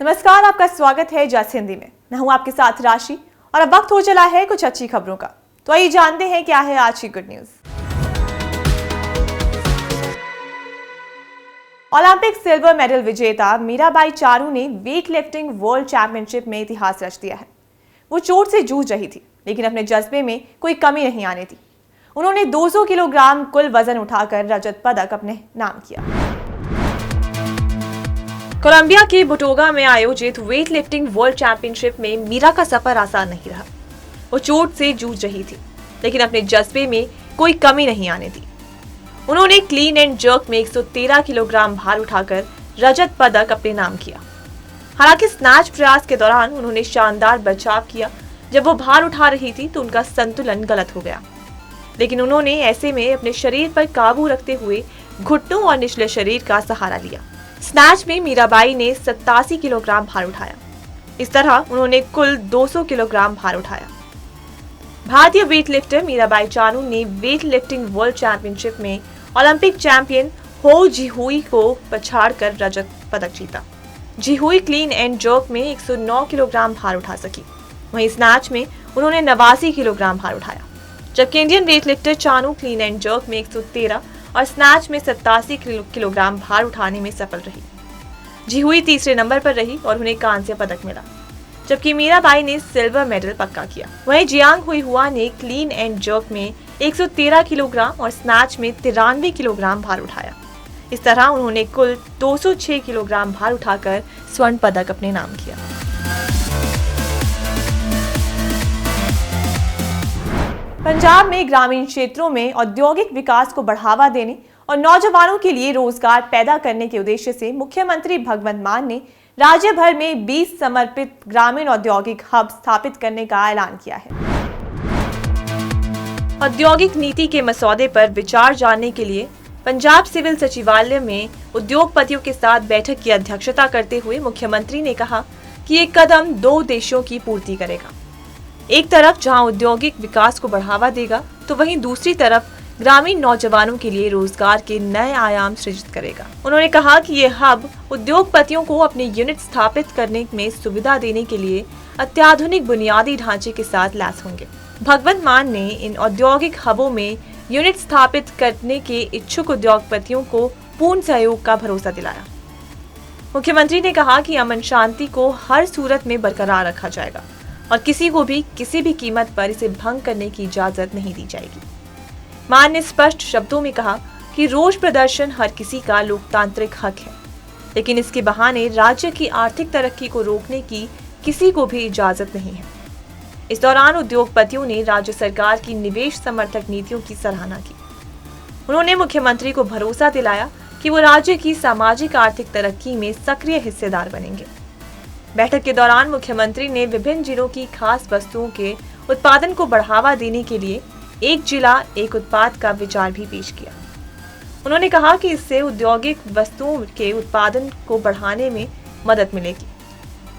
नमस्कार, आपका स्वागत है जस हिंदी में। मैं हूं आपके साथ राशि और अब वक्त हो चला है कुछ अच्छी खबरों का। तो आइए जानते हैं क्या है आज की good news. Olympic silver medal विजेता मीराबाई चानू ने वेट लिफ्टिंग वर्ल्ड चैंपियनशिप में इतिहास रच दिया है। वो चोट से जूझ रही थी, लेकिन अपने जज्बे में कोई कमी नहीं आने दी। उन्होंने 200 किलोग्राम कुल वजन उठाकर रजत पदक अपने नाम किया। कोलंबिया के बोगोटा में आयोजित वेट लिफ्टिंग वर्ल्ड चैंपियनशिप में मीरा का सफर आसान नहीं रहा। वो चोट से जूझ रही थी, लेकिन अपने जज्बे में कोई कमी नहीं आने दी। उन्होंने क्लीन एंड जर्क में 113 किलोग्राम भार उठाकर रजत पदक अपने नाम किया। हालांकि स्नैच प्रयास के दौरान उन्होंने शानदार बचाव किया। जब वो भार उठा रही थी तो उनका संतुलन गलत हो गया, लेकिन उन्होंने ऐसे में अपने शरीर पर काबू रखते हुए घुटनों और निचले शरीर का सहारा लिया। स्नैच में मीराबाई ने 87 किलोग्राम भार उठाया। इस तरह उन्होंने कुल 200 किलोग्राम भार उठाया। भारतीय वेट लिफ्टर मीराबाई चानू ने वेट लिफ्टिंग वर्ल्ड चैंपियनशिप में ओलंपिक चैंपियन हो जिहुई को पछाड़कर रजत पदक जीता। जिहुई क्लीन एंड जर्क में 109 किलोग्राम भार उठा सकी। वहीं स्नैच में उन्होंने 89 किलोग्राम भार उठाया, जबकि Indian weight lifter Chanu clean and jerk में 113 और स्नैच में 87 किलोग्राम भार उठाने में सफल रही। जिहुई तीसरे नंबर पर रही और उन्हें कांस्य पदक मिला, जबकि मीराबाई ने सिल्वर मेडल पक्का किया। वहीं जियांग हुई ने क्लीन एंड जर्क में 113 किलोग्राम और स्नैच में 93 किलोग्राम भार उठाया। इस तरह उन्होंने कुल 206 किलोग्राम भार उठाकर स्वर्ण पदक अपने नाम किया। पंजाब में ग्रामीण क्षेत्रों में औद्योगिक विकास को बढ़ावा देने और नौजवानों के लिए रोजगार पैदा करने के उद्देश्य से मुख्यमंत्री भगवंत मान ने राज्य भर में 20 समर्पित ग्रामीण औद्योगिक हब स्थापित करने का ऐलान किया है। औद्योगिक नीति के मसौदे पर विचार जानने के लिए पंजाब सिविल सचिवालय में उद्योगपतियों के साथ बैठक की अध्यक्षता करते हुए मुख्यमंत्री ने कहा कि ये कदम दो उद्देश्यों की पूर्ति करेगा। एक तरफ जहां औद्योगिक विकास को बढ़ावा देगा, तो वहीं दूसरी तरफ ग्रामीण नौजवानों के लिए रोजगार के नए आयाम सृजित करेगा। उन्होंने कहा कि ये हब उद्योगपतियों को अपने यूनिट स्थापित करने में सुविधा देने के लिए अत्याधुनिक बुनियादी ढांचे के साथ लैस होंगे। भगवंत मान ने इन औद्योगिक हबों में यूनिट स्थापित करने के इच्छुक उद्योगपतियों को पूर्ण सहयोग का भरोसा दिलाया। मुख्यमंत्री ने कहा कि अमन शांति को हर सूरत में बरकरार रखा जाएगा और किसी को भी किसी भी कीमत पर इसे भंग करने की इजाजत नहीं दी जाएगी। मान ने स्पष्ट शब्दों में कहा कि रोष प्रदर्शन हर किसी का लोकतांत्रिक हक है, लेकिन इसके बहाने राज्य की आर्थिक तरक्की को रोकने की किसी को भी इजाजत नहीं है। इस दौरान उद्योगपतियों ने राज्य सरकार की निवेश समर्थक नीतियों की सराहना की। उन्होंने मुख्यमंत्री को भरोसा दिलाया कि वो राज्य की सामाजिक आर्थिक तरक्की में सक्रिय हिस्सेदार बनेंगे। बैठक के दौरान मुख्यमंत्री ने विभिन्न जिलों की खास वस्तुओं के उत्पादन को बढ़ावा देने के लिए एक जिला एक उत्पाद का विचार भी पेश किया। उन्होंने कहा कि इससे औद्योगिक वस्तुओं के उत्पादन को बढ़ाने में मदद मिलेगी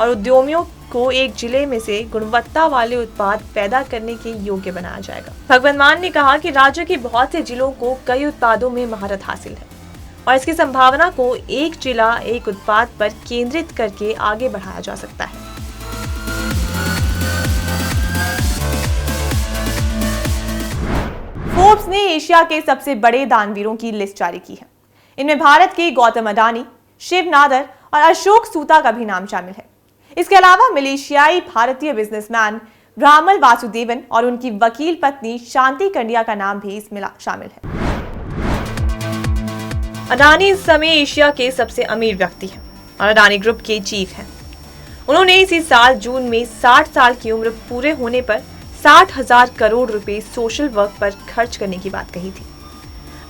और उद्यमियों को एक जिले में से गुणवत्ता वाले उत्पाद पैदा करने के योग्य बनाया जाएगा। भगवंत मान ने कहा कि राज्य के बहुत से जिलों को कई उत्पादों में महारत हासिल है और इसकी संभावना को एक जिला एक उत्पाद पर केंद्रित करके आगे बढ़ाया जा सकता है। फोर्ब्स ने एशिया के सबसे बड़े दानवीरों की लिस्ट जारी की है। इनमें भारत के गौतम अडानी, शिव नादर और अशोक सूता का भी नाम शामिल है। इसके अलावा मलेशियाई भारतीय बिजनेसमैन ब्राह्मल वासुदेवन और उनकी वकील पत्नी शांति कंडिया का नाम भी इसमें शामिल है। अडानी इस समय एशिया के सबसे अमीर व्यक्ति हैं और अडानी ग्रुप के चीफ हैं। उन्होंने इसी साल जून में 60 साल की उम्र पूरे होने पर 60,000 करोड़ रुपए सोशल वर्क पर खर्च करने की बात कही थी।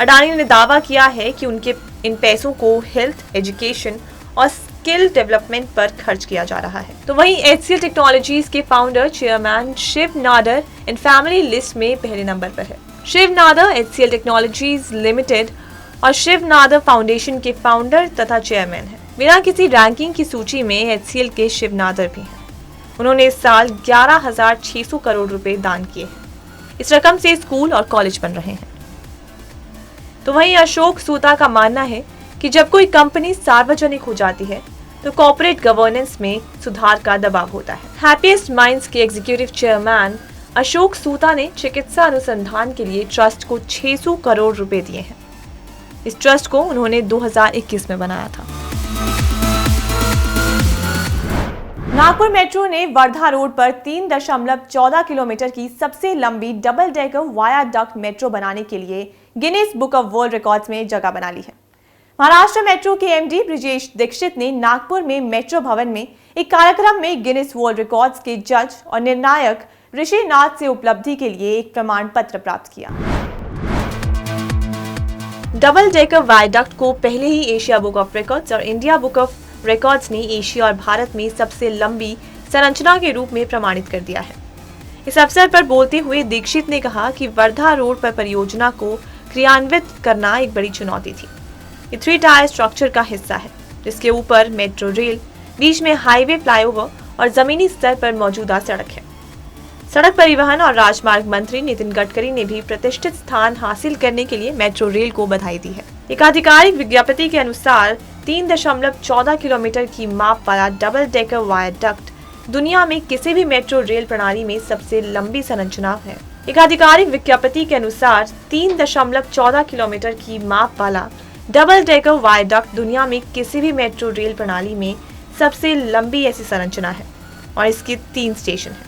अडानी ने दावा किया है कि उनके इन पैसों को हेल्थ, एजुकेशन और स्किल डेवलपमेंट पर खर्च किया जा रहा है। तो वहीं HCL टेक्नोलॉजीज के फाउंडर चेयरमैन शिव नादर इन फैमिली लिस्ट में पहले नंबर पर है। Shiv Nadar HCL technologies limited और शिव नादर फाउंडेशन के फाउंडर तथा चेयरमैन हैं। बिना किसी रैंकिंग की सूची में HCL के शिव नादर भी हैं। उन्होंने इस साल 11,600 करोड़ रुपए दान किए हैं। इस रकम से स्कूल और कॉलेज बन रहे हैं। तो वहीं अशोक सूता का मानना है कि जब कोई कंपनी सार्वजनिक हो जाती है तो कॉर्पोरेट गवर्नेंस में सुधार का दबाव होता है। हैप्पीएस्ट माइंड्स के एग्जीक्यूटिव चेयरमैन अशोक सूता ने चिकित्सा अनुसंधान के लिए ट्रस्ट को 600 करोड़ रुपए दिए हैं। इस ट्रस्ट को उन्होंने 2021 में बनाया था। नागपुर मेट्रो ने वर्धा रोड पर 3.14 किलोमीटर की सबसे लंबी डबल डेकर वायाडक्ट मेट्रो बनाने के लिए Guinness book of world records में जगह बना ली है। महाराष्ट्र मेट्रो के एमडी ब्रिजेश दीक्षित ने नागपुर में मेट्रो भवन में एक कार्यक्रम में गिनीज वर्ल्ड रिकॉर्ड्स के जज और निर्णायक ऋषि नाथ से उपलब्धि के लिए एक प्रमाण पत्र प्राप्त किया। डबल डेकर वायडक्ट को पहले ही एशिया बुक ऑफ रिकॉर्ड्स और इंडिया बुक ऑफ रिकॉर्ड्स ने एशिया और भारत में सबसे लंबी संरचना के रूप में प्रमाणित कर दिया है। इस अवसर पर बोलते हुए दीक्षित ने कहा कि वर्धा रोड पर परियोजना को क्रियान्वित करना एक बड़ी चुनौती थी। ये 3 टायर स्ट्रक्चर का हिस्सा है, जिसके ऊपर मेट्रो रेल, बीच में हाईवे, फ्लाईओवर और जमीनी स्तर पर मौजूदा सड़क है। सड़क परिवहन और राजमार्ग मंत्री नितिन गडकरी ने भी प्रतिष्ठित स्थान हासिल करने के लिए मेट्रो रेल को बधाई दी है। एक आधिकारिक विज्ञप्ति के अनुसार 3.14 किलोमीटर की माप वाला डबल डेकर वायडक्ट दुनिया में किसी भी मेट्रो रेल प्रणाली में सबसे लंबी संरचना है। एक आधिकारिक विज्ञप्ति के अनुसार 3.14 किलोमीटर की माप वाला डबल डेकर वायडक्ट दुनिया में किसी भी मेट्रो रेल प्रणाली में सबसे लंबी ऐसी संरचना है और इसके 3 स्टेशन हैं।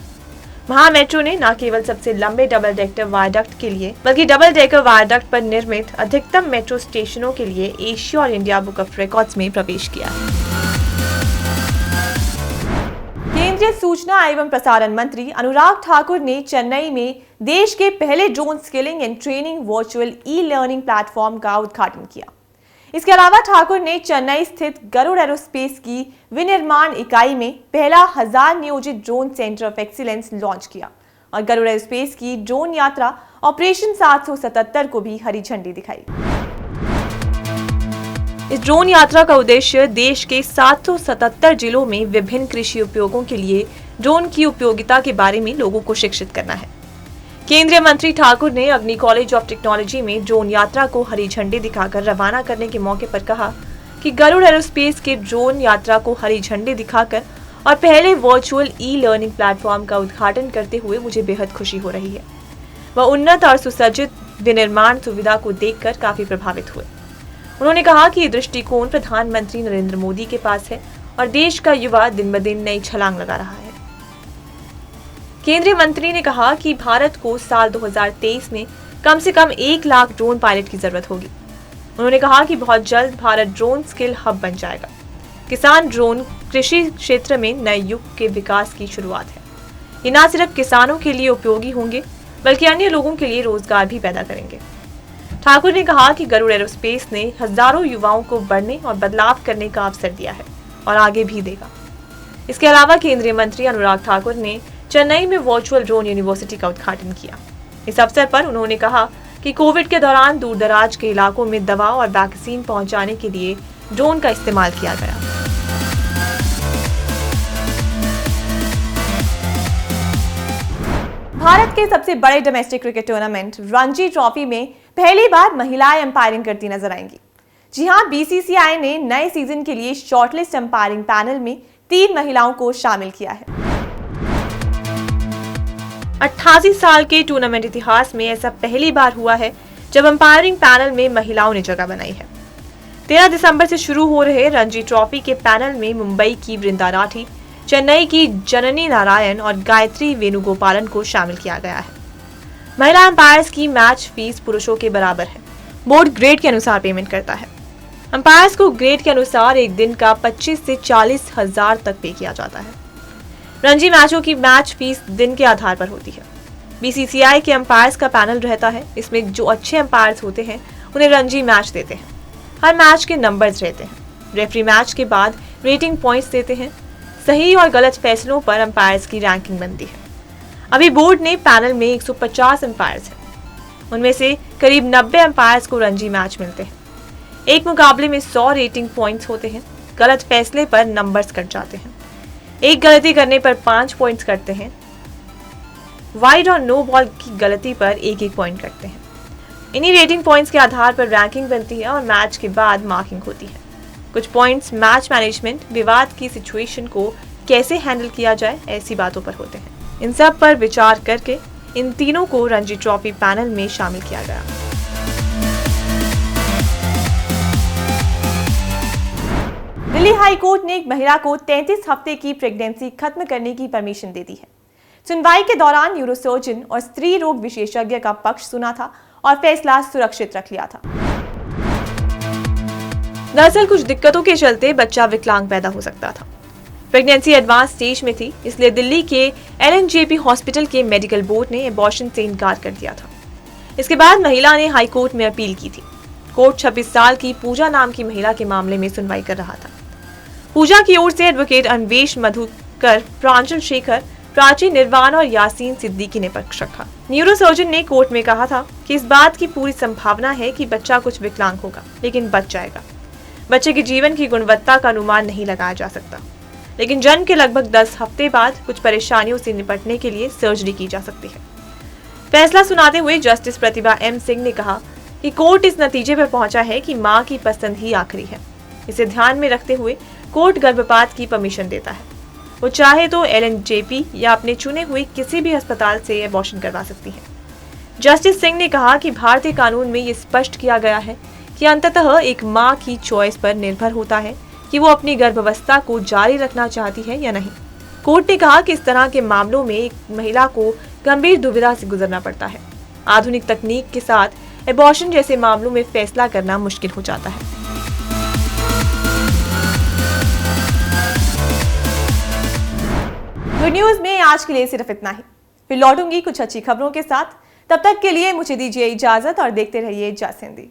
महा मेट्रो ने न केवल सबसे लंबे डबल डेकर वायडक्ट के लिए बल्कि डबल डेकर वायडक्ट पर निर्मित अधिकतम मेट्रो स्टेशनों के लिए एशिया और इंडिया बुक ऑफ रिकॉर्ड्स में प्रवेश किया है। केंद्रीय सूचना एवं प्रसारण मंत्री अनुराग ठाकुर ने चेन्नई में देश के पहले drone skilling and training virtual e-learning platform का उद्घाटन किया। इसके अलावा ठाकुर ने चेन्नई स्थित गरुड़ एरोस्पेस की विनिर्माण इकाई में पहला 1000 नियोजित drone centre of excellence launch किया और गरुड़ एरोस्पेस की ड्रोन यात्रा ऑपरेशन 777 को भी हरी झंडी दिखाई। इस ड्रोन यात्रा का उद्देश्य देश के 777 जिलों में विभिन्न कृषि उपयोगों के लिए ड्रोन की उपयोगिता के बारे में लोगों को शिक्षित करना है। केंद्रीय मंत्री ठाकुर ने अग्नि कॉलेज ऑफ टेक्नोलॉजी में ड्रोन यात्रा को हरी झंडी दिखाकर रवाना करने के मौके पर कहा कि गरुड़ एरोस्पेस के ड्रोन यात्रा को हरी झंडी दिखाकर और पहले वर्चुअल ई लर्निंग प्लेटफॉर्म का उद्घाटन करते हुए मुझे बेहद खुशी हो रही है। वह उन्नत और सुसज्जित विनिर्माण सुविधा को देखकर काफी प्रभावित हुए। उन्होंने कहा कि ये दृष्टिकोण प्रधानमंत्री नरेंद्र मोदी के पास है और देश का युवा दिन ब दिन नई छलांग लगा रहा है। केंद्रीय मंत्री ने कहा कि भारत को साल 2023 में कम से कम 1 लाख ड्रोन पायलट की जरूरत होगी। उन्होंने कहा कि बहुत जल्द भारत ड्रोन स्किल हब बन जाएगा। किसान ड्रोन कृषि क्षेत्र में नए युग के विकास की शुरुआत है। ये न सिर्फ किसानों के लिए उपयोगी होंगे बल्कि अन्य लोगों के लिए रोजगार भी पैदा करेंगे। ठाकुर ने कहा कि गरुड़ एरोस्पेस ने हजारों युवाओं को बढ़ने और बदलाव करने का अवसर दिया है और आगे भी देगा। इसके अलावा केंद्रीय मंत्री अनुराग ठाकुर ने चेन्नई में वर्चुअल ड्रोन यूनिवर्सिटी का उद्घाटन किया। इस अवसर पर उन्होंने कहा कि कोविड के दौरान दूर दराज के इलाकों में दवा और वैक्सीन पहुंचाने के लिए ड्रोन का इस्तेमाल किया गया। भारत के सबसे बड़े domestic cricket tournament Ranji trophy में पहली बार महिलाएं अंपायरिंग करती नजर आएंगी। जी हां, बीसीसीआई ने नए सीजन के लिए शॉर्टलिस्ट अंपायरिंग पैनल में 3 महिलाओं को शामिल किया है। 88 साल के टूर्नामेंट इतिहास में ऐसा पहली बार हुआ है जब अंपायरिंग पैनल में महिलाओं ने जगह बनाई है। 13 दिसंबर से शुरू हो रहे रणजी ट्रॉफी के पैनल में मुंबई की वृंदा राठी, चेन्नई की जननी नारायण और गायत्री वेणुगोपालन को शामिल किया गया है। महिला अंपायर्स की मैच फीस पुरुषों के बराबर है। बोर्ड ग्रेड के अनुसार पेमेंट करता है। अंपायर्स को ग्रेड के अनुसार एक दिन का 25 से 40 हजार तक पे किया जाता है। रणजी मैचों की मैच फीस दिन के आधार पर होती है। बीसीसीआई के अंपायर्स का पैनल रहता है। इसमें जो अच्छे अंपायर्स होते हैं उन्हें रणजी मैच देते हैं। हर मैच के नंबर्स रहते हैं। रेफरी मैच के बाद रेटिंग पॉइंट्स देते हैं। सही और गलत फैसलों पर अंपायर्स की रैंकिंग बनती है। अभी बोर्ड ने पैनल में 150 अंपायर्स हैं। उनमें से करीब 90 अंपायर्स को रणजी मैच मिलते हैं। एक मुकाबले में 100 रेटिंग पॉइंट्स होते हैं। गलत फैसले पर नंबर्स कट जाते हैं। एक गलती करने पर 5 पॉइंट्स कटते हैं। वाइड और नो बॉल की गलती पर 1-1 पॉइंट कटते हैं। इन्हीं रेटिंग पॉइंट्स के आधार पर रैंकिंग बनती है और मैच के बाद मार्किंग होती है। कुछ पॉइंट्स मैच मैनेजमेंट, विवाद की सिचुएशन को कैसे हैंडल किया जाए, ऐसी बातों पर होते हैं। इन सब पर विचार करके इन तीनों को रणजी ट्रॉफी पैनल में शामिल किया गया। दिल्ली हाई कोर्ट ने एक महिला को 33 हफ्ते की प्रेगनेंसी खत्म करने की परमिशन दे दी है। सुनवाई के दौरान न्यूरोसर्जन और स्त्री रोग विशेषज्ञ का पक्ष सुना था और फैसला सुरक्षित रख लिया था। दरअसल कुछ दिक्कतों के चलते बच्चा विकलांग पैदा हो सकता था। प्रेगनेंसी एडवांस स्टेज में थी, इसलिए दिल्ली के LNJP हॉस्पिटल के मेडिकल बोर्ड ने एबॉर्शन से इनकार कर दिया था। इसके बाद महिला ने हाई कोर्ट में अपील की थी। कोर्ट 26 साल की पूजा नाम की महिला के मामले में सुनवाई कर रहा था। पूजा की ओर से एडवोकेट अन्वेश मधुकर, प्रांजल शेखर, प्राची निर्वाण और यासीन सिद्दीकी ने पक्ष रखा। न्यूरोसर्जन ने कोर्ट में कहा था कि इस बात की पूरी संभावना है कि बच्चा कुछ विकलांग होगा, लेकिन बच जाएगा। बच्चे के जीवन की गुणवत्ता का अनुमान नहीं लगाया जा सकता, लेकिन जन्म के लगभग 10 हफ्ते बाद कुछ परेशानियों से निपटने के लिए सर्जरी की जा सकती है। फैसला सुनाते हुए जस्टिस प्रतिभा M सिंह ने कहा कि कोर्ट इस नतीजे पर पहुंचा है कि मां की पसंद ही आखिरी है। इसे ध्यान में रखते हुए कोर्ट गर्भपात की परमिशन देता है। वो चाहे तो LNJP या अपने चुने हुए किसी भी अस्पताल से एबॉर्शन करवा सकती है। जस्टिस सिंह ने कहा कि भारतीय कानून में ये स्पष्ट किया गया है कि अंततः एक मां की चॉइस पर निर्भर होता है कि वो अपनी गर्भावस्था को जारी रखना चाहती है या नहीं। कोर्ट ने कहा कि इस तरह के मामलों में एक महिला को गंभीर दुविधा से गुजरना पड़ता है। आधुनिक तकनीक के साथ एबॉर्शन जैसे मामलों में फैसला करना मुश्किल हो जाता है। गुड न्यूज में आज के लिए सिर्फ इतना ही। फिर लौटूंगी कुछ अच्छी खबरों के साथ। तब तक के लिए मुझे दीजिए इजाजत और देखते रहिए जासिंदी।